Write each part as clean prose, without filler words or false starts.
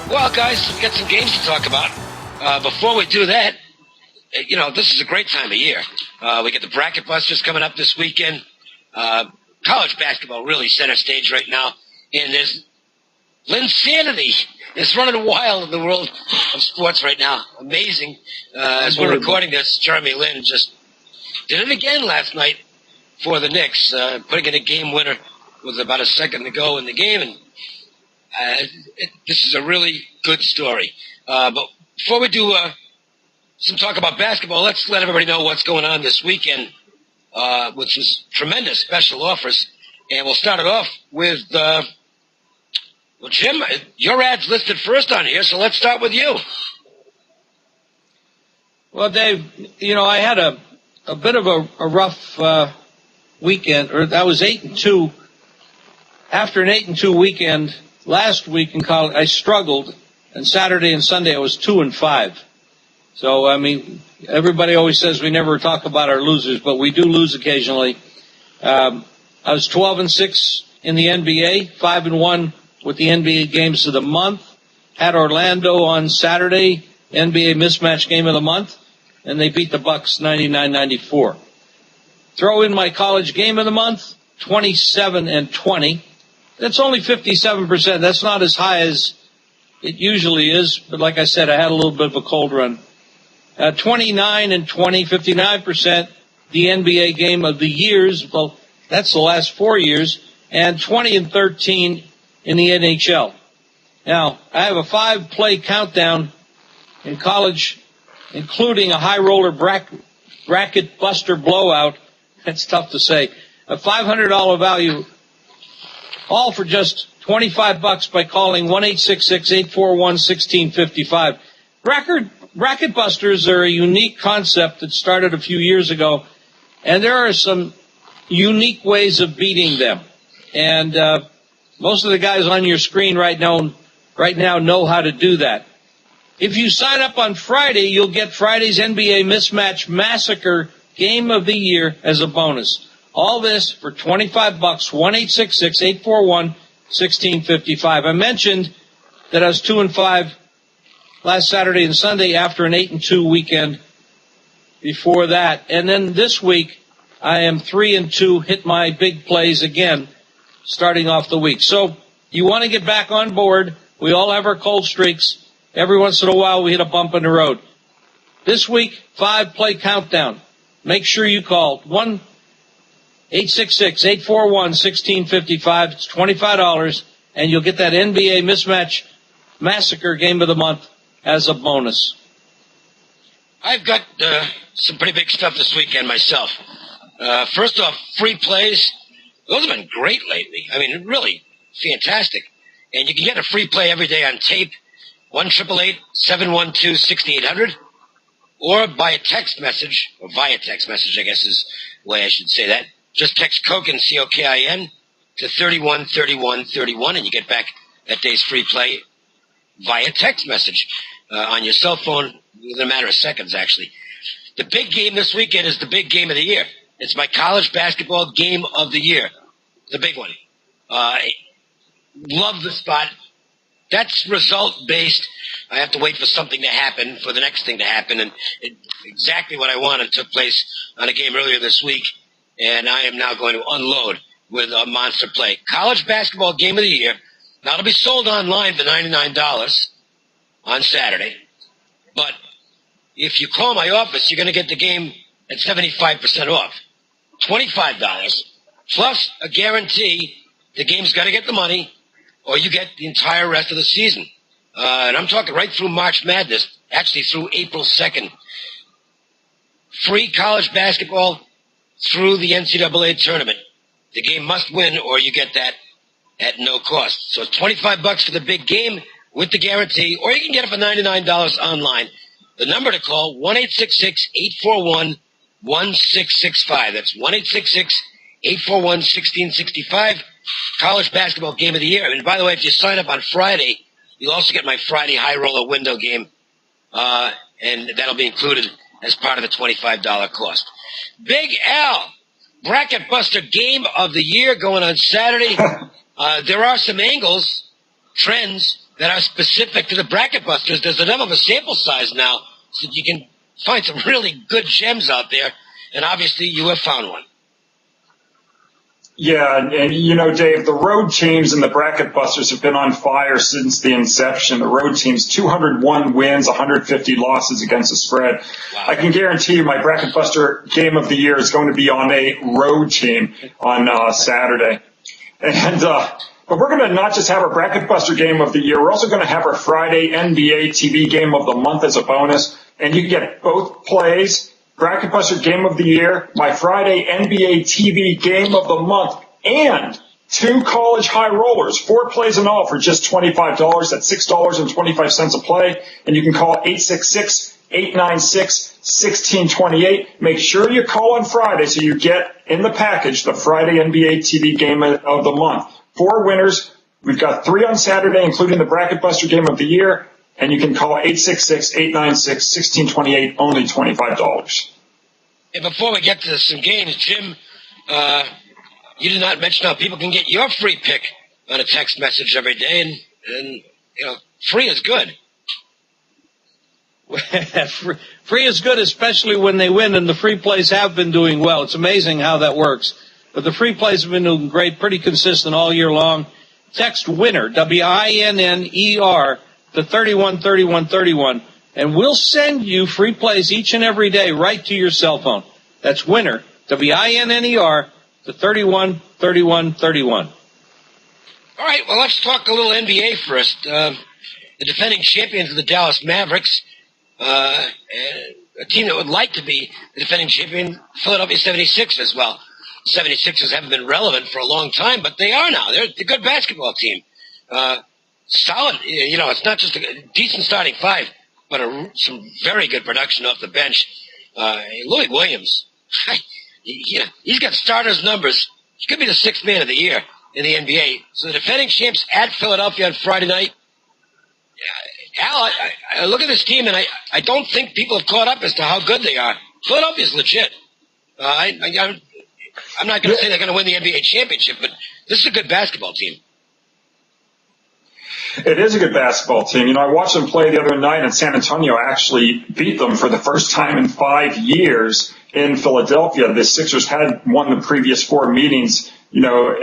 Well, guys, we've got some games to talk about. Before we do that, this is a great time of year. We get the Bracket Busters coming up this weekend. College basketball really center stage right now. And there's Linsanity is running wild in the world of sports right now. Amazing. As we're recording this, Jeremy Lin just did it again last night for the Knicks, putting in a game winner with about a second to go in the game. And this is a really good story. But before we do some talk about basketball, let's let everybody know what's going on this weekend, which is tremendous special offers. And we'll start it off with, Jim, your ad's listed first on here, so let's start with you. Well, Dave, I had a bit of a rough weekend, or I was 8-2. After an 8-2 weekend last week in college, I struggled, and Saturday and Sunday I was 2-5. So, everybody always says we never talk about our losers, but we do lose occasionally. I was 12-6 in the NBA, 5-1 with the NBA games of the month. Had Orlando on Saturday, NBA mismatch game of the month, and they beat the Bucks 99-94. Throw in my college game of the month, 27-20. That's only 57%. That's not as high as it usually is, but like I said, I had a little bit of a cold run. 29-20, 59%. The NBA game of the years, well, that's the last 4 years, and 20-13 in the NHL. Now, I have a 5-play countdown in college, including a high roller bracket buster blowout. That's tough to say. A $500 value, all for just $25 by calling 1-866-841-1655. Bracket busters are a unique concept that started a few years ago, and there are some unique ways of beating them. And most of the guys on your screen right now know how to do that. If you sign up on Friday, you'll get Friday's NBA Mismatch Massacre Game of the Year as a bonus. All this for $25, 1-866-841-1655. I mentioned that I was 2-5 last Saturday and Sunday after an 8-2 weekend before that. And then this week, I am 3-2, hit my big plays again, starting off the week. So you want to get back on board. We all have our cold streaks. Every once in a while, we hit a bump in the road. This week, 5-play countdown. Make sure you call 1-866-841-1655. It's $25, and you'll get that NBA Mismatch Massacre Game of the Month as a bonus. I've got some pretty big stuff this weekend myself. First off, free plays. Those have been great lately. Really fantastic. And you can get a free play every day on tape, 1-888-712-6800, or by a text message, or via text message, I guess is the way I should say that. Just text Cokin, C-O-K-I-N, to 313131, and you get back that day's free play via text message on your cell phone within a matter of seconds, actually. The big game this weekend is the big game of the year. It's my college basketball game of the year, the big one. Love the spot. That's result-based. I have to wait for something to happen, for the next thing to happen, and exactly what I wanted took place on a game earlier this week, and I am now going to unload with a monster play. College basketball game of the year. Now, it'll be sold online for $99 on Saturday, but if you call my office, you're going to get the game at 75% off. $25, plus a guarantee the game's got to get the money, or you get the entire rest of the season. And I'm talking right through March Madness, actually through April 2nd. Free college basketball through the NCAA tournament. The game must win, or you get that at no cost. So it's $25 for the big game with the guarantee, or you can get it for $99 online. The number to call, 1-866-841-1665. That's 1-866-841-1665. College basketball game of the year. And by the way, if you sign up on Friday, you'll also get my Friday high roller window game, and that'll be included as part of the $25 cost. Big Al, Bracket Buster game of the year going on Saturday. There are some angles, trends that are specific to the bracket busters. There's enough of a sample size now so that you can find some really good gems out there, and obviously you have found one. Yeah, and you know, Dave, the road teams and the bracket busters have been on fire since the inception. The road teams, 201 wins, 150 losses against the spread. Wow. I can guarantee you my bracket buster game of the year is going to be on a road team on Saturday. And but we're going to not just have our bracket buster game of the year, we're also going to have our Friday NBA TV game of the month as a bonus. And you can get both plays. Bracket Buster Game of the Year, my Friday NBA TV Game of the Month, and 2 college high rollers, 4 plays in all for just $25. That's $6.25 a play. And you can call 866-896-1628. Make sure you call on Friday so you get in the package the Friday NBA TV Game of the Month. 4 winners. We've got 3 on Saturday, including the Bracket Buster Game of the Year. And you can call 866-896-1628, only $25. And before we get to some games, Jim, you did not mention how people can get your free pick on a text message every day, and you know, free is good. Free is good, especially when they win, and the free plays have been doing well. It's amazing how that works. But the free plays have been doing great, pretty consistent all year long. Text WINNER, WINNER, to 313131, and we'll send you free plays each and every day right to your cell phone. That's WINNER, WINNER, to 313131. All right, well, let's talk a little NBA first. The defending champions of the Dallas Mavericks, a team that would like to be the defending champion, Philadelphia 76ers. Well, 76ers haven't been relevant for a long time, but they are now. They're a good basketball team. Solid, you know, it's not just a decent starting 5, but some very good production off the bench. Louis Williams, he's got starters numbers. He could be the 6th man of the year in the NBA. So the defending champs at Philadelphia on Friday night. Al, I look at this team, and I don't think people have caught up as to how good they are. Philadelphia's legit. I'm not going to say they're going to win the NBA championship, but this is a good basketball team. It is a good basketball team. You know, I watched them play the other night, and San Antonio actually beat them for the first time in 5 years in Philadelphia. The Sixers had won the previous 4 meetings, you know,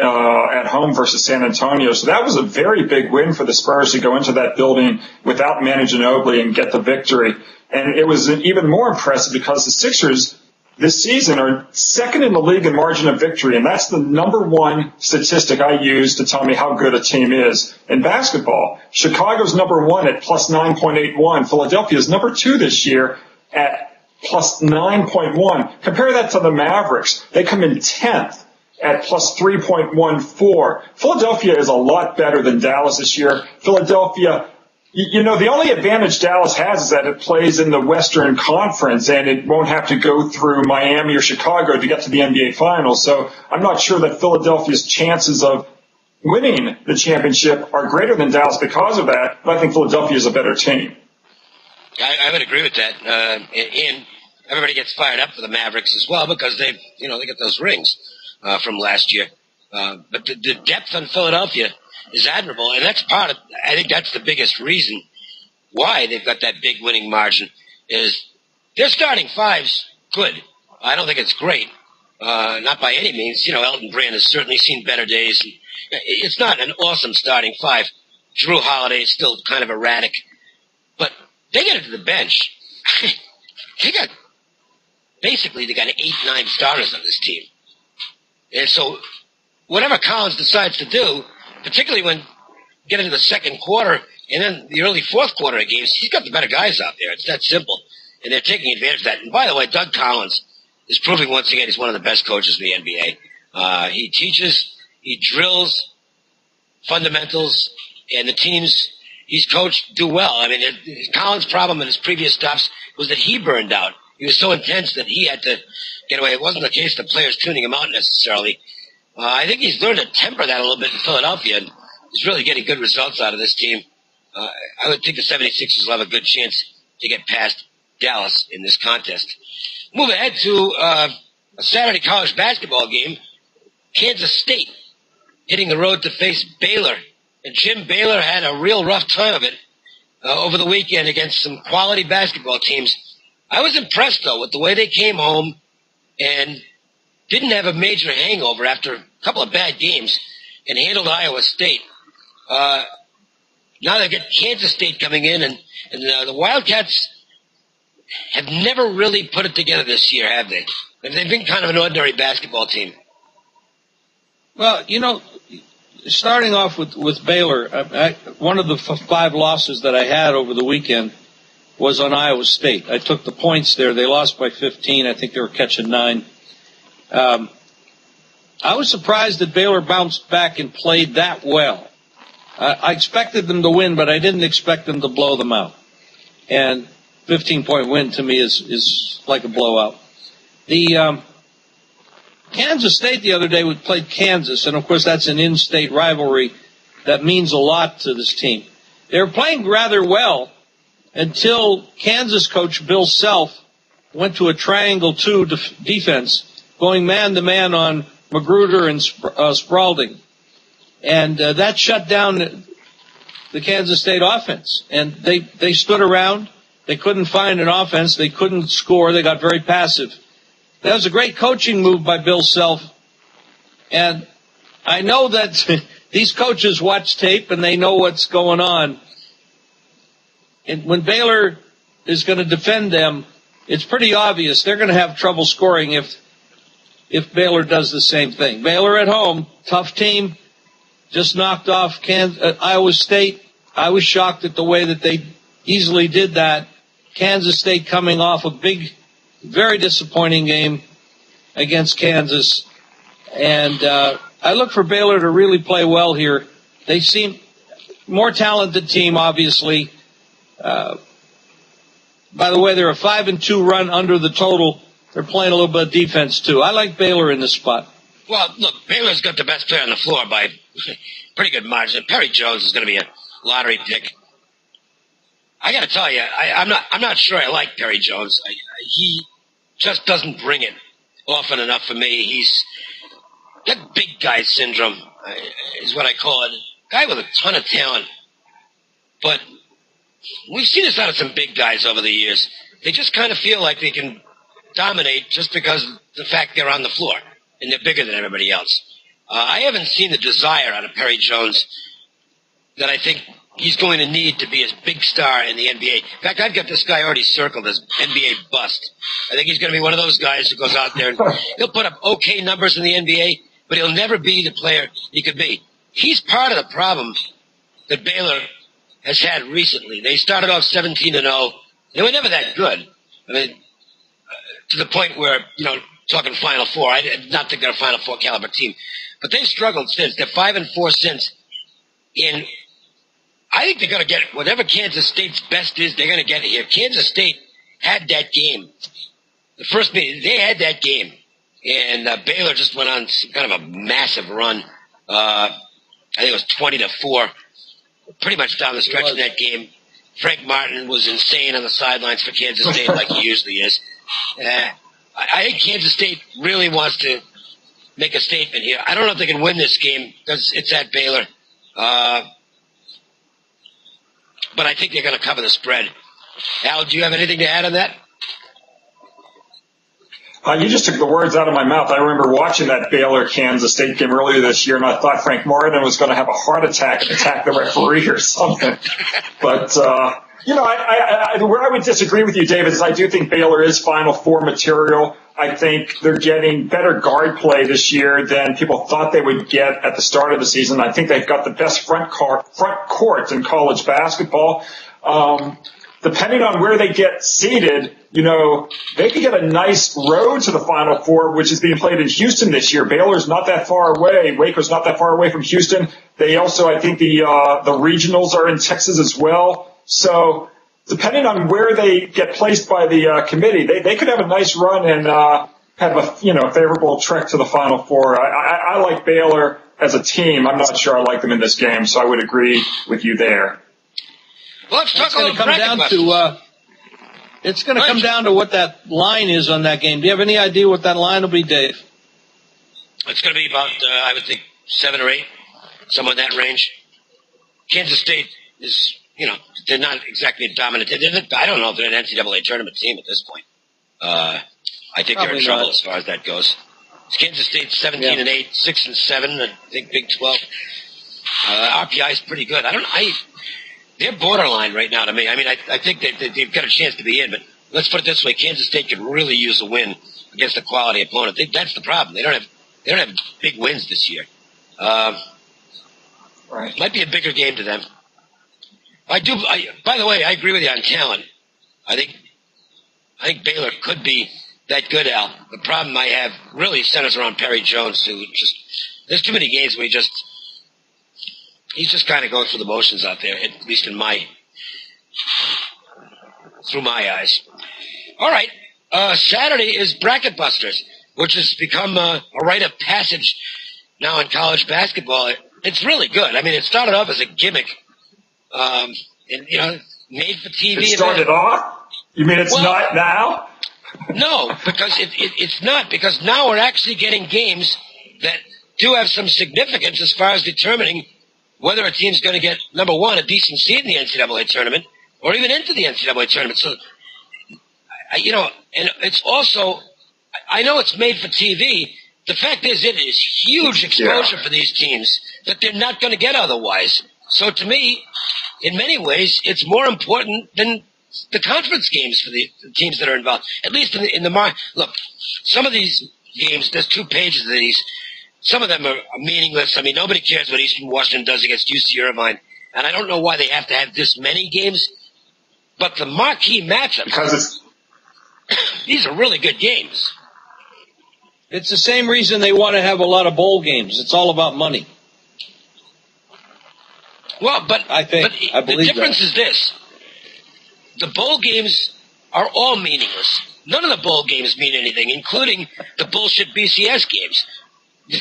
at home versus San Antonio. So that was a very big win for the Spurs to go into that building without Manu Ginobili and get the victory. And it was even more impressive because the Sixers this season are 2nd in the league in margin of victory, and that's the number 1 statistic I use to tell me how good a team is in basketball. Chicago's number 1 at plus 9.81. Philadelphia's number 2 this year at plus 9.1. Compare that to the Mavericks. They come in 10th at plus 3.14. Philadelphia is a lot better than Dallas this year. Philadelphia, you know, the only advantage Dallas has is that it plays in the Western Conference and it won't have to go through Miami or Chicago to get to the NBA Finals. So I'm not sure that Philadelphia's chances of winning the championship are greater than Dallas because of that, but I think Philadelphia is a better team. I would agree with that. And everybody gets fired up for the Mavericks as well because they got those rings from last year. But the depth on Philadelphia is admirable, and that's I think that's the biggest reason why they've got that big winning margin is their starting 5's good. I don't think it's great, not by any means. You know, Elton Brand has certainly seen better days. It's not an awesome starting 5. Drew Holiday is still kind of erratic, but they get into the bench. they got 8-9 starters on this team, and so whatever Collins decides to do, particularly when get into the second quarter and then the early fourth quarter of games, he's got the better guys out there. It's that simple. And they're taking advantage of that. And by the way, Doug Collins is proving once again he's one of the best coaches in the NBA. He teaches, he drills fundamentals, and the teams he's coached do well. I mean, Collins' problem in his previous stops was that he burned out. He was so intense that he had to get away. It wasn't the case of players tuning him out necessarily. I think he's learned to temper that a little bit in Philadelphia, and he's really getting good results out of this team. I would think the 76ers will have a good chance to get past Dallas in this contest. Move ahead to a Saturday college basketball game. Kansas State hitting the road to face Baylor And Jim Baylor had a real rough time of it over the weekend against some quality basketball teams. I was impressed, though, with the way they came home and didn't have a major hangover after a couple of bad games and handled Iowa State. Now they've got Kansas State coming in, and the Wildcats have never really put it together this year, have they? They've been kind of an ordinary basketball team. Well, starting off with Baylor, one of the 5 losses that I had over the weekend was on Iowa State. I took the points there. They lost by 15. I think they were catching 9. I was surprised that Baylor bounced back and played that well. I expected them to win, but I didn't expect them to blow them out. And 15-point win to me is like a blowout. The Kansas State the other day played Kansas, and of course that's an in-state rivalry that means a lot to this team. They were playing rather well until Kansas coach Bill Self went to a triangle 2 defense, going man-to-man on Magruder and Spalding. And that shut down the Kansas State offense. And they stood around. They couldn't find an offense. They couldn't score. They got very passive. That was a great coaching move by Bill Self. And I know that these coaches watch tape and they know what's going on. And when Baylor is going to defend them, it's pretty obvious they're going to have trouble scoring if Baylor does the same thing. Baylor at home, tough team, just knocked off Iowa State. I was shocked at the way that they easily did that. Kansas State coming off a big, very disappointing game against Kansas. And I look for Baylor to really play well here. They seem more talented team, obviously. By the way, they're a 5-2 run under the total. They're playing a little bit of defense, too. I like Baylor in this spot. Well, look, Baylor's got the best player on the floor by pretty good margin. Perry Jones is going to be a lottery pick. I got to tell you, I'm not sure I like Perry Jones. He just doesn't bring it often enough for me. He's got big guy syndrome, is what I call it. Guy with a ton of talent. But we've seen this out of some big guys over the years. They just kind of feel like they can dominate just because of the fact they're on the floor and they're bigger than everybody else. I haven't seen the desire out of Perry Jones that I think he's going to need to be a big star in the NBA. In fact, I've got this guy already circled as NBA bust. I think he's going to be one of those guys who goes out there and he'll put up okay numbers in the NBA, but he'll never be the player he could be. He's part of the problem that Baylor has had recently. They started off 17-0. They were never that good. I mean, to the point where, talking Final Four, I did not think they're a Final Four caliber team. But they've struggled since. They're 5-4 since. And I think they're going to get whatever Kansas State's best is, they're going to get it here. Kansas State had that game. The first meeting, they had that game. And Baylor just went on kind of a massive run. I think it was 20-4. Pretty much down the stretch in that game. Frank Martin was insane on the sidelines for Kansas State like he usually is. I think Kansas State really wants to make a statement here. I don't know if they can win this game because it's at Baylor. But I think they're going to cover the spread. Al, do you have anything to add on that? You just took the words out of my mouth. I remember watching that Baylor-Kansas State game earlier this year, and I thought Frank Martin was going to have a heart attack and attack the referee or something. But, where I would disagree with you, David, is I do think Baylor is Final Four material. I think they're getting better guard play this year than people thought they would get at the start of the season. I think they've got the best front court in college basketball. Depending on where they get seated, they could get a nice road to the Final Four, which is being played in Houston this year. Baylor's not that far away. Waco's not that far away from Houston. They also, I think the regionals are in Texas as well. So depending on where they get placed by the committee, they could have a nice run and have a favorable trek to the Final Four. I like Baylor as a team. I'm not sure I like them in this game, so I would agree with you there. Well, let's talk it's going to come down to it's going to come down to what that line is on that game. Do you have any idea what that line will be, Dave? It's going to be about, I would think, 7 or 8, somewhere in that range. Kansas State is, they're not exactly a dominant. I don't know if they're an NCAA tournament team at this point. I think they're in trouble as far as that goes. Kansas State 17-8, 6-7. I think Big 12. RPI is pretty good. They're borderline right now to me. I mean, I think they've got a chance to be in, but let's put it this way: Kansas State could really use a win against a quality opponent. I think that's the problem. They don't have big wins this year. Right. Might be a bigger game to them. By the way, I agree with you on talent. I think Baylor could be that good, Al. The problem I have really centers around Perry Jones, who there's too many games where he's just kind of going through the motions out there, at least through my eyes. All right. Saturday is Bracket Busters, which has become a rite of passage now in college basketball. It's really good. I mean, it started off as a gimmick, and made for TV. It started off? You mean it's not now? No, because it's not. Because now we're actually getting games that do have some significance as far as determining whether a team's going to get, number one, a decent seed in the NCAA tournament, or even into the NCAA tournament. So, and it's also, I know it's made for TV. The fact is, it is huge exposure for these teams that they're not going to get otherwise. So to me, in many ways, it's more important than the conference games for the teams that are involved. At least in the look, some of these games, there's 2 pages of these. Some of them are meaningless. I mean, nobody cares what Eastern Washington does against UC Irvine. And I don't know why they have to have this many games. But the marquee matchups, these are really good games. It's the same reason they want to have a lot of bowl games. It's all about money. Well, but I believe the difference is this. The bowl games are all meaningless. None of the bowl games mean anything, including the bullshit BCS games.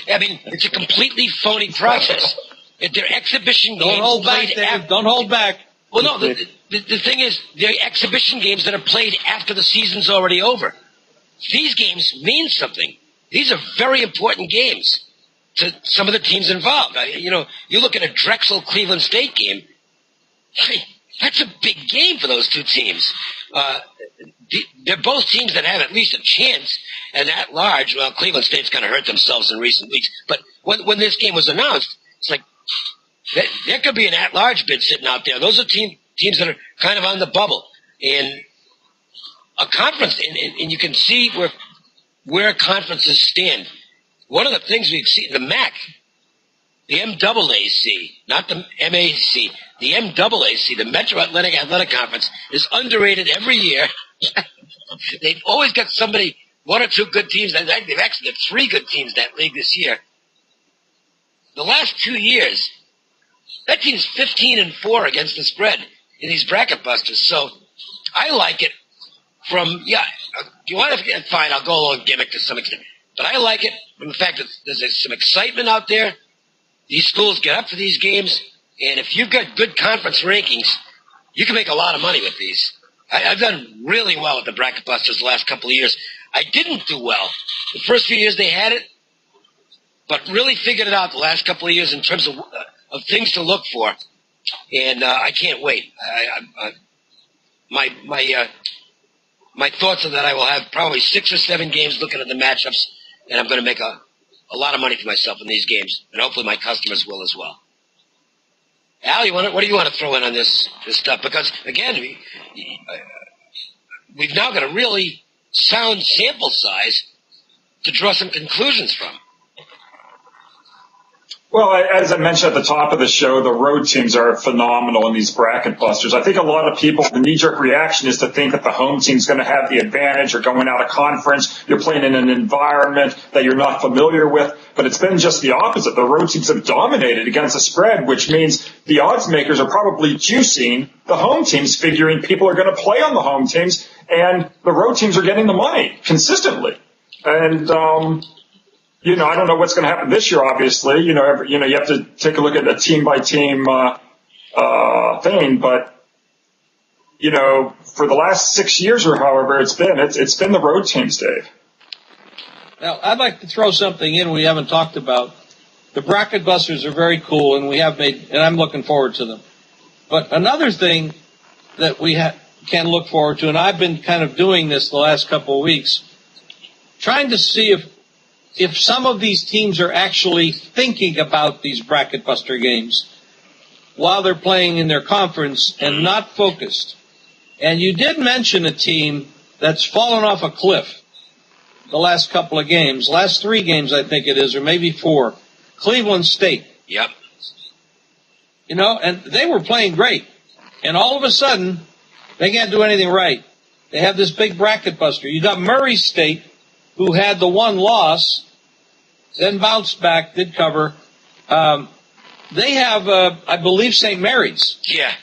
I mean, it's a completely phony process. They're exhibition games. Don't hold back. Well, no, the thing is, they're exhibition games that are played after the season's already over. These games mean something. These are very important games to some of the teams involved. You look at a Drexel-Cleveland State game, that's a big game for those 2 teams. They're both teams that have at least a chance, and at large, well, Cleveland State's kind of hurt themselves in recent weeks. But when this game was announced, it's like there could be an at-large bid sitting out there. Those are teams that are kind of on the bubble. And a conference, and you can see where conferences stand. One of the things we've seen, the MAC, the MAAC, not the MAC, the MAAC, the Metro Atlantic Athletic Conference, is underrated every year. They've always got somebody, 1 or 2 good teams. They've actually got 3 good teams in that league this year. The last 2 years, that team's 15-4 against the spread in these bracket busters. So I like it you want to, fine, I'll go along gimmick to some extent. But I like it from the fact that there's some excitement out there. These schools get up for these games, and if you've got good conference rankings, you can make a lot of money with these. I've done really well at the Bracket Busters the last couple of years. I didn't do well the first few years they had it, but really figured it out the last couple of years in terms of things to look for, and I can't wait. My thoughts are that I will have probably 6 or 7 games looking at the matchups, and I'm going to make a lot of money for myself in these games, and hopefully my customers will as well. Al, what do you want to throw in on this stuff? Because, again, we've now got a really sound sample size to draw some conclusions from. Well, as I mentioned at the top of the show, the road teams are phenomenal in these bracket busters. I think a lot of people, the knee-jerk reaction is to think that the home team's going to have the advantage. You're going out of conference. You're playing in an environment that you're not familiar with. But it's been just the opposite. The road teams have dominated against the spread, which means the odds makers are probably juicing the home teams, figuring people are going to play on the home teams, and the road teams are getting the money consistently. And, I don't know what's going to happen this year, obviously. You have to take a look at a team-by-team thing. But, for the last 6 years or however it's been the road teams, Dave. Now, I'd like to throw something in we haven't talked about. The bracket busters are very cool, and I'm looking forward to them. But another thing that we can look forward to, and I've been kind of doing this the last couple of weeks, trying to see if some of these teams are actually thinking about these bracket buster games while they're playing in their conference and not focused. And you did mention a team that's fallen off a cliff the last couple of games, last 3 games I think it is, or maybe 4. Cleveland State. Yep. And they were playing great. And all of a sudden, they can't do anything right. They have this big bracket buster. You got Murray State, who had the 1 loss, then bounced back, did cover. They have, I believe, St. Mary's. Yeah.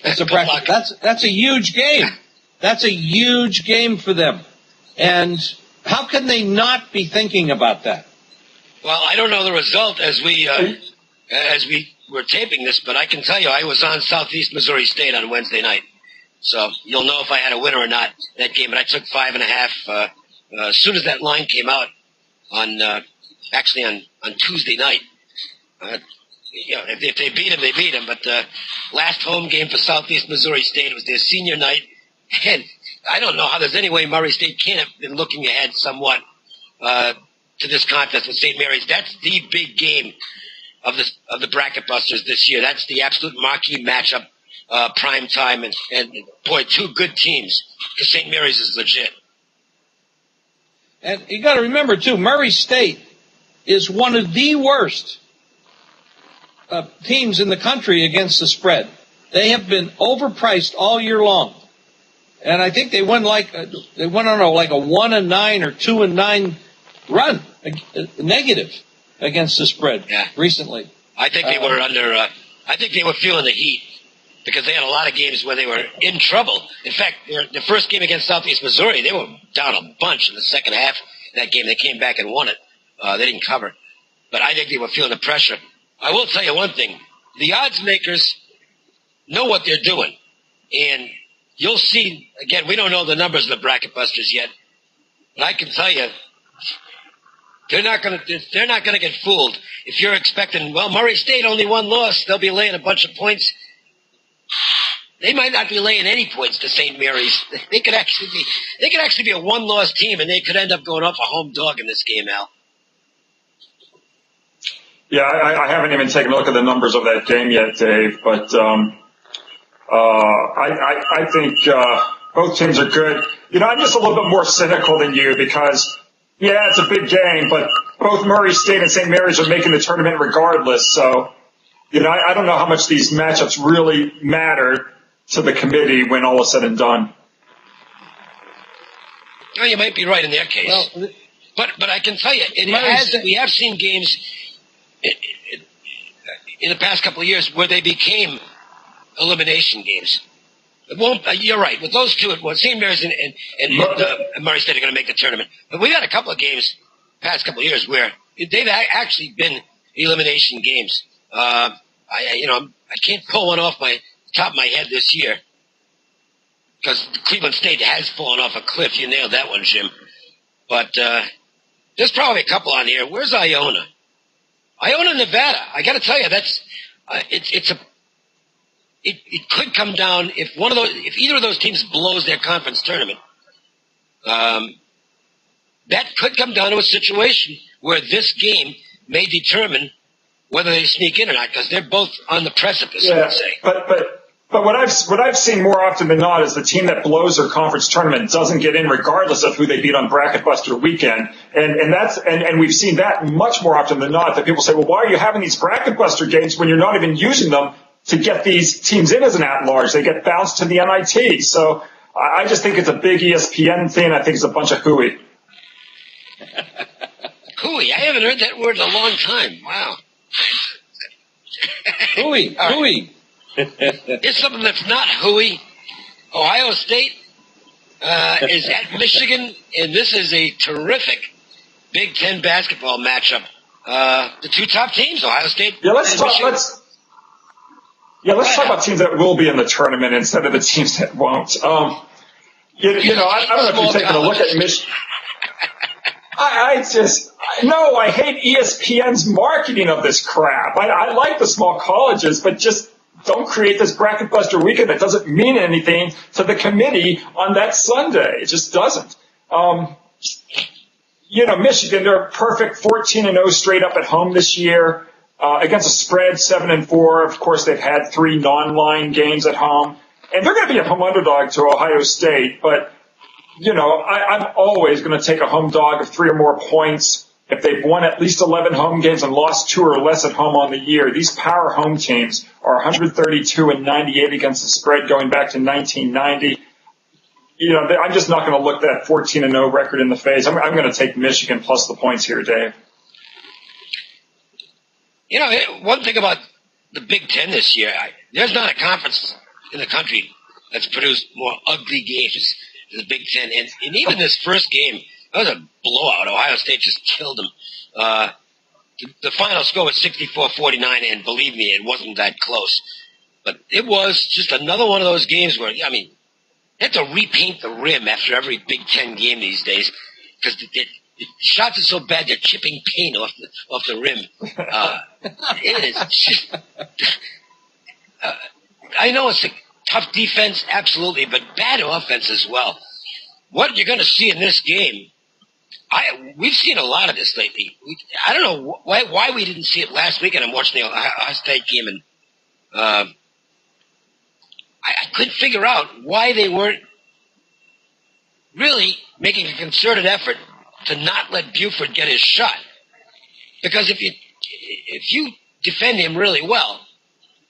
That's a bracket. That's a huge game. That's a huge game for them. And how can they not be thinking about that? Well, I don't know the result as we were taping this, but I can tell you I was on Southeast Missouri State on Wednesday night. So you'll know if I had a winner or not that game. And I took 5.5 as soon as that line came out on Tuesday night. If they beat him, they beat him. But last home game for Southeast Missouri State, it was their senior night. And I don't know how there's any way Murray State can't have been looking ahead somewhat to this contest with St. Mary's. That's the big game of the bracket busters this year. That's the absolute marquee matchup, prime time, and boy, 2 good teams because St. Mary's is legit. And you got to remember too, Murray State is one of the worst teams in the country against the spread. They have been overpriced all year long, and I think they went on like a 1-9 or 2-9 run negative against the spread recently. I think they were I think they were feeling the heat because they had a lot of games where they were in trouble. In fact, the first game against Southeast Missouri, they were down a bunch in the second half of that game. They came back and won it. They didn't cover. But I think they were feeling the pressure. I will tell you one thing. The odds makers know what they're doing. And you'll see, again, we don't know the numbers of the bracket busters yet. But I can tell you, they're not going to get fooled. If you're expecting, well, Murray State only 1 loss, they'll be laying a bunch of points. They might not be laying any points to St. Mary's. They could actually be a 1-loss team, and they could end up going off a home dog in this game, Al. Yeah, I haven't even taken a look at the numbers of that game yet, Dave, but I think both teams are good. I'm just a little bit more cynical than you because, yeah, it's a big game, but both Murray State and St. Mary's are making the tournament regardless. So, I don't know how much these matchups really matter to the committee when all is said and done. Well, you might be right in their case. Well, but I can tell you, we have seen games in the past couple of years where they became elimination games. You're right. With those two, St. Mary's and Murray State are going to make the tournament. But we've had a couple of games past couple of years where they've actually been elimination games. I can't pull one off my top of my head this year because Cleveland State has fallen off a cliff. You nailed that one, Jim. But there's probably a couple on here. Where's Iona? Iona, Nevada. I got to tell you, that's it could come down if either of those teams blows their conference tournament. That could come down to a situation where this game may determine whether they sneak in or not, because they're both on the precipice. I would say. But what I've seen more often than not is the team that blows their conference tournament doesn't get in regardless of who they beat on Bracket Buster weekend, and we've seen that much more often than not. That people say, well, why are you having these Bracket Buster games when you're not even using them to get these teams in as an at-large? They get bounced to the NIT. So I just think it's a big ESPN thing. I think it's a bunch of hooey. Hooey? I haven't heard that word in a long time. Wow. Hooey. Hooey. It's something that's not hooey. Ohio State is at Michigan, and this is a terrific Big Ten basketball matchup. The 2 top teams, Ohio State. Yeah, let's talk about teams that will be in the tournament instead of the teams that won't. I don't know if you've taken a look at Michigan. I hate ESPN's marketing of this crap. I like the small colleges, but just don't create this bracket buster weekend that doesn't mean anything to the committee on that Sunday. It just doesn't. Michigan, they're perfect 14-0 straight up at home this year. Against a spread 7-4. Of course, they've had 3 non-line games at home. And they're going to be a home underdog to Ohio State, but I'm always going to take a home dog of 3 or more points if they've won at least 11 home games and lost 2 or less at home on the year. These power home teams are 132-98 against the spread going back to 1990. I'm just not going to look that 14-0 record in the face. I'm going to take Michigan plus the points here, Dave. One thing about the Big Ten this year, there's not a conference in the country that's produced more ugly games than the Big Ten. And even this first game, that was a blowout. Ohio State just killed them. The final score was 64-49, and believe me, it wasn't that close. But it was just another one of those games where, they have to repaint the rim after every Big Ten game these days because the shots are so bad they're chipping paint off the rim. It is just I know it's a tough defense, absolutely, but bad offense as well. What you're going to see in this game, we've seen a lot of this lately. I don't know why we didn't see it last week, and I'm watching the Ohio State game, and I couldn't figure out why they weren't really making a concerted effort to not let Buford get his shot. Because if you defend him really well,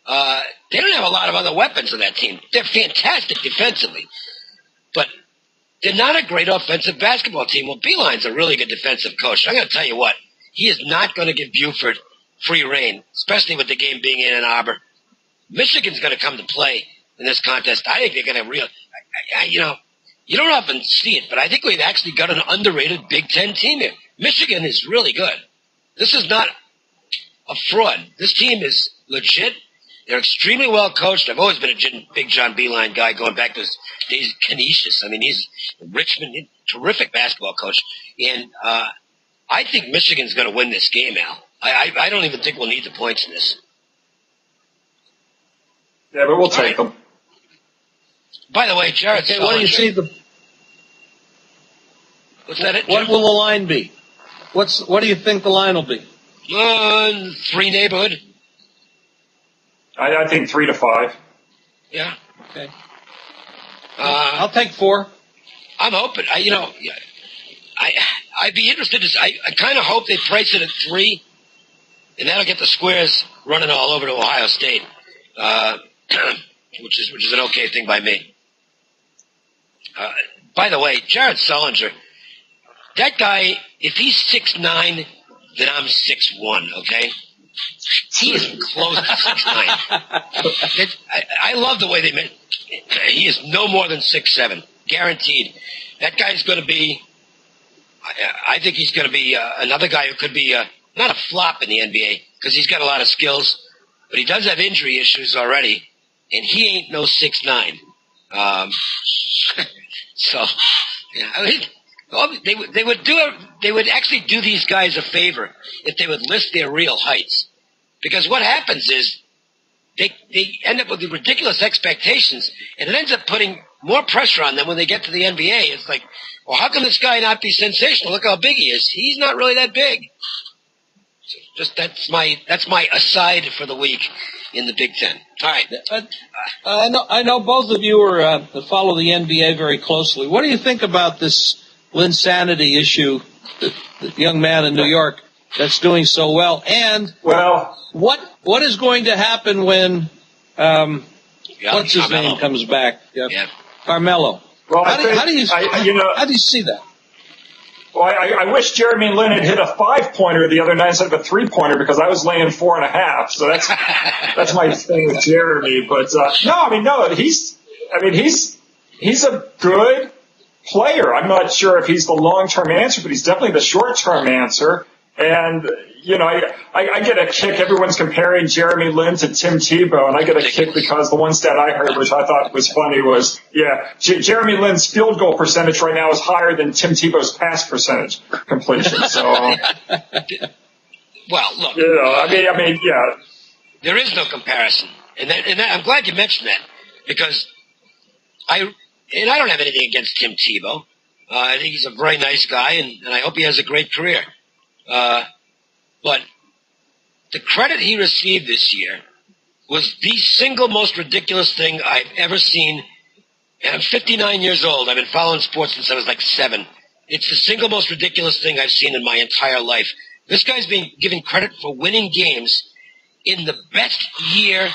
they don't have a lot of other weapons on that team. They're fantastic defensively, but they're not a great offensive basketball team. Well, Beilein's a really good defensive coach. I'm going to tell you what, he is not going to give Buford free reign, especially with the game being in Ann Arbor. Michigan's going to come to play in this contest. I think they're going to you don't often see it, but I think we've actually got an underrated Big Ten team here. Michigan is really good. This is not a fraud. This team is legit. They're extremely well coached. I've always been a big John Beilein guy going back to his days of Canisius. I mean, he's Richmond, terrific basketball coach. And I think Michigan's going to win this game, Al. I don't even think we'll need the points in this. Yeah, but we'll take them. By the way, Jared, what do you see what's that? What will the line be? What do you think the line will be? 3 neighborhood. I think 3 to 5. Yeah. Okay. I'll take 4. I'm hoping. I'd be interested. I kind of hope they price it at 3, and that'll get the squares running all over to Ohio State, which is an okay thing by me. By the way, Jared Sullinger, that guy, if he's 6'9", then I'm 6'1", okay? He is close to 6'9". I love the way they made. He is no more than 6'7", guaranteed. That guy's going to be. I think he's going to be another guy who could be not a flop in the NBA because he's got a lot of skills, but he does have injury issues already, and he ain't no 6'9". So, they would actually do these guys a favor if they would list their real heights. Because what happens is they end up with the ridiculous expectations, and it ends up putting more pressure on them when they get to the NBA. It's like, well, how can this guy not be sensational? Look how big he is. He's not really that big. So just that's my aside for the week in the Big Ten. All right. I know both of you follow the NBA very closely. What do you think about this Linsanity issue, the young man in New York that's doing so well? And what is going to happen when what's his name comes back? Yeah. Carmelo. Well, how do you see that? Well, I wish Jeremy Lin had hit a 5-pointer the other night instead of a 3-pointer because I was laying 4.5. So that's my thing with Jeremy. But he's a good player. I'm not sure if he's the long-term answer, but he's definitely the short-term answer. And I get a kick. Everyone's comparing Jeremy Lin to Tim Tebow, and I get a kick because the one stat I heard, which I thought was funny, was, Jeremy Lin's field goal percentage right now is higher than Tim Tebow's pass percentage completion. So, well, look. There is no comparison. And I'm glad you mentioned that, because I don't have anything against Tim Tebow. I think he's a very nice guy, and I hope he has a great career. But the credit he received this year was the single most ridiculous thing I've ever seen. And I'm 59 years old. I've been following sports since I was like 7. It's the single most ridiculous thing I've seen in my entire life. This guy's being given credit for winning games in the best year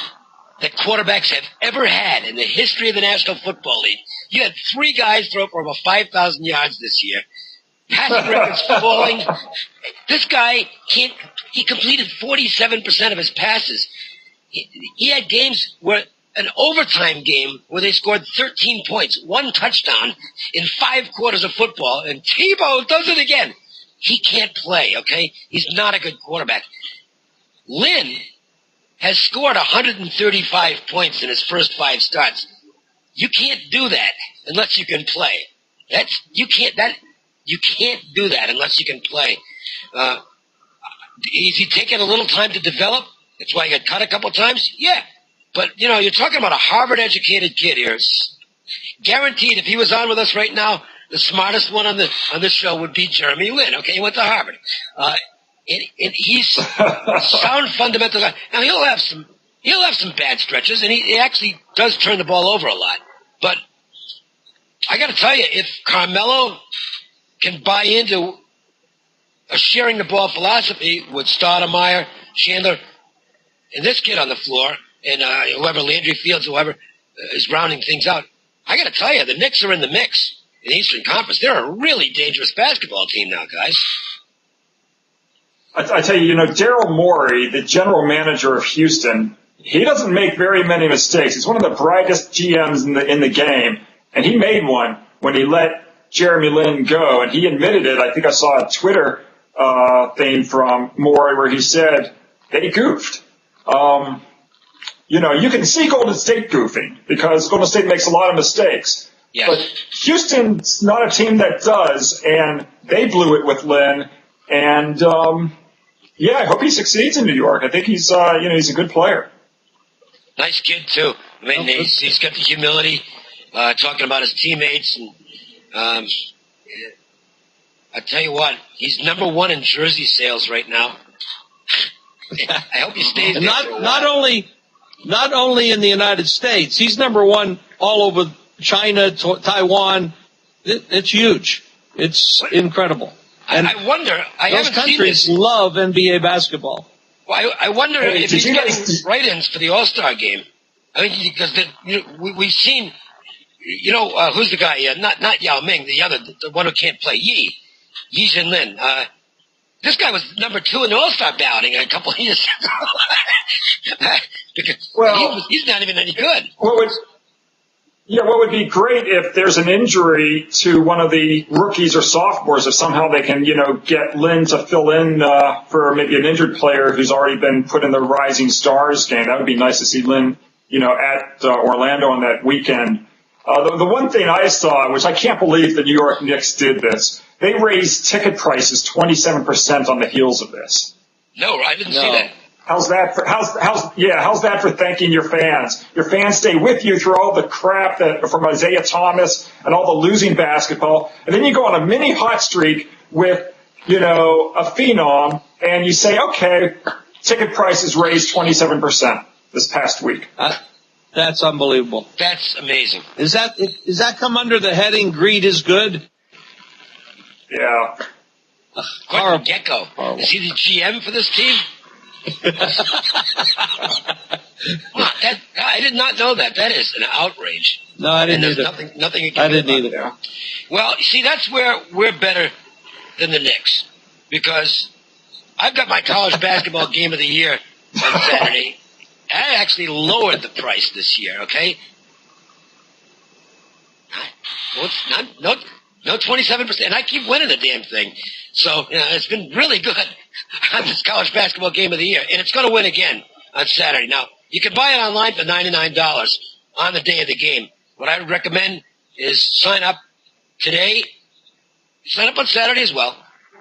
that quarterbacks have ever had in the history of the National Football League. You had 3 guys throw for over 5,000 yards this year. Passing records falling. This guy he completed 47% of his passes. He had games where an overtime game where they scored 13 points, 1 touchdown in 5 quarters of football, and Tebow does it again. He can't play, okay? He's not a good quarterback. Lin has scored 135 points in his first 5 starts. You can't do that unless you can play. You can't do that unless you can play. Is he taking a little time to develop? That's why he got cut a couple times? Yeah. But, you're talking about a Harvard-educated kid here. It's guaranteed if he was on with us right now, the smartest one on this show would be Jeremy Lin. Okay, he went to Harvard. And he's sound fundamental guy. Now, he'll have some bad stretches, and he actually does turn the ball over a lot. But I got to tell you, if Carmelo can buy into a sharing the ball philosophy with Stoudemire, Chandler, and this kid on the floor, and whoever, Landry Fields, whoever is rounding things out, I got to tell you, the Knicks are in the mix in the Eastern Conference. They're a really dangerous basketball team now, guys. I tell you, Daryl Morey, the general manager of Houston, he doesn't make very many mistakes. He's one of the brightest GMs in the game, and he made one when he let Jeremy Lin go, and he admitted it. I think I saw a Twitter thing from Morey where he said they goofed. You can see Golden State goofing because Golden State makes a lot of mistakes. Yes. But Houston's not a team that does, and they blew it with Lin. And I hope he succeeds in New York. I think he's he's a good player. Nice kid too. I mean, he's got the humility, talking about his teammates, and I tell you what, he's number 1 in jersey sales right now. I hope he stays there. Not only in the United States, he's number 1 all over China, Taiwan. It's huge. It's incredible. And I wonder. Those countries love NBA basketball. Well, I wonder if he's getting write-ins for the All-Star game. I mean, because we've seen, who's the guy? Not Yao Ming, the one who can't play, Yi Jianlin. This guy was number 2 in the All-Star balloting a couple of years ago. Because he's not even any good. What would be great if there's an injury to one of the rookies or sophomores, if somehow they can, get Lin to fill in for maybe an injured player who's already been put in the Rising Stars game. That would be nice to see Lin, at Orlando on that weekend. The one thing I saw, which I can't believe the New York Knicks did this, they raised ticket prices 27% on the heels of this. No, I didn't see that. How's that for thanking your fans? Your fans stay with you through all the crap from Isaiah Thomas and all the losing basketball. And then you go on a mini hot streak with, a phenom and you say, okay, ticket prices raised 27% this past week. That's unbelievable. That's amazing. Is that come under the heading greed is good? Yeah. Horrible. Gecko. Is he the GM for this team? I did not know that. That is an outrage. No, I didn't either. Nothing you can do about it. Either. Well, you see, that's where we're better than the Knicks, because I've got my college basketball game of the year on Saturday. I actually lowered the price this year. Okay, no 27%, and I keep winning the damn thing. So it's been really good. on this college basketball game of the year, and it's going to win again on Saturday. Now, you can buy it online for $99 on the day of the game. What I would recommend is sign up today. Sign up on Saturday as well.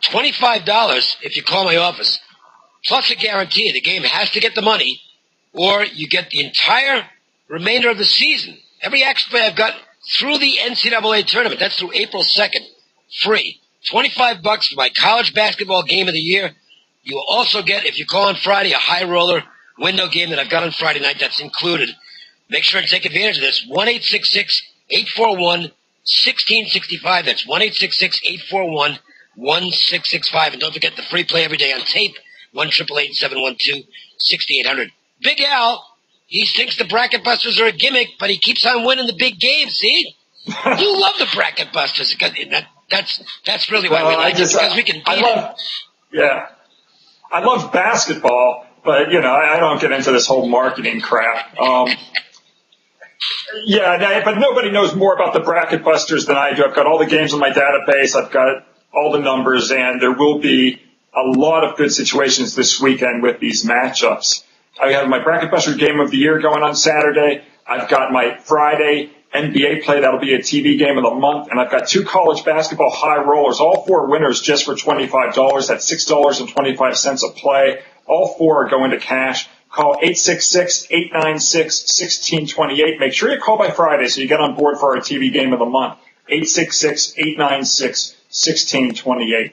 $25 if you call my office, plus a guarantee. The game has to get the money, or you get the entire remainder of the season. Every extra I've got through the NCAA tournament, that's through April 2nd, free. $25 for my college basketball game of the year. You will also get, if you call on Friday, a high roller window game that I've got on Friday night that's included. Make sure and take advantage of this. 1-866-841-1665. That's 1-866-841-1665. And don't forget the free play every day on tape. 1-888-712-6800. Big Al, he thinks the bracket busters are a gimmick, but he keeps on winning the big games. See? You love the bracket busters. That's really why we like it, because we can beat it. Yeah. I love basketball, but, I don't get into this whole marketing crap. But nobody knows more about the bracket busters than I do. I've got all the games in my database. I've got all the numbers, and there will be a lot of good situations this weekend with these matchups. I have my bracket buster game of the year going on Saturday. I've got my Friday NBA play. That'll be a TV game of the month. And I've got 2 college basketball high rollers, all 4 winners just for $25. That's $6.25 a play. All 4 are going to cash. Call 866-896-1628. Make sure you call by Friday so you get on board for our TV game of the month. 866-896-1628.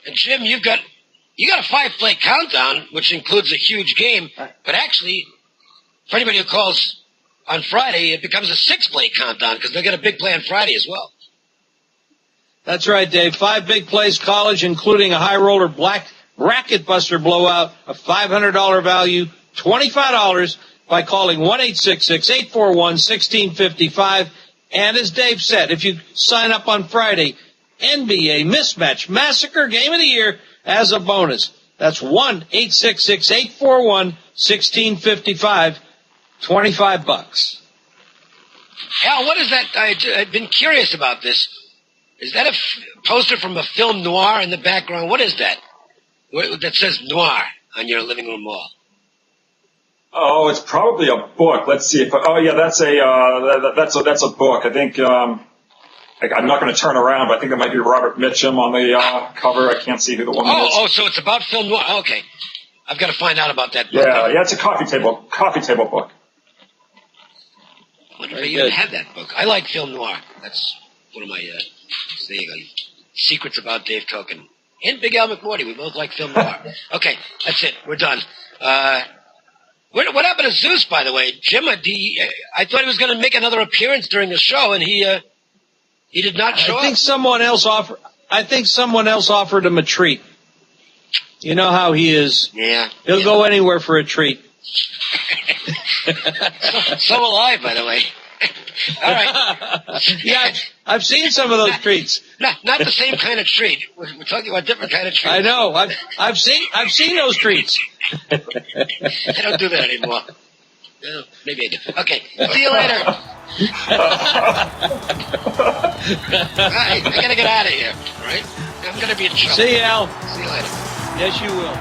And Jim, you got a 5-play countdown, which includes a huge game. But actually, for anybody who calls on Friday, it becomes a 6-play countdown because they got a big play on Friday as well. That's right, Dave. 5 big plays college, including a high roller black bracket buster blowout, a $500 value, $25 by calling 1-866-841-1655. And as Dave said, if you sign up on Friday, NBA Mismatch Massacre Game of the Year as a bonus. That's 1-866-841-1655, $25. Al, what is that? I've been curious about this. Is that a poster from a film noir in the background? What is that? That says noir on your living room wall. Oh, it's probably a book. Let's see if. That's a book. I think. I'm not going to turn around, but I think it might be Robert Mitchum on the cover. I can't see who the woman is. Oh, so it's about film noir. Okay, I've got to find out about that book. Yeah, it's a coffee table book. I wonder if you even had that book. I like film noir. That's one of my there you go. Secrets about Dave Cokin and Big Al McMordie. We both like film noir. Okay, that's it. We're done. What happened to Zeus, by the way? Jim, I thought he was going to make another appearance during the show, and he did not show up. I think someone else offered him a treat. You know how he is. Yeah. He'll go anywhere for a treat. So will I, by the way. All right. Yeah, I've seen some of those treats. Not the same kind of treat. We're talking about a different kind of treat. I know. I've seen those treats. I don't do that anymore. No, maybe I do. Okay. See you later. I gotta get out of here. All right. I'm gonna be in trouble. See you, Al. See you later. Yes, you will.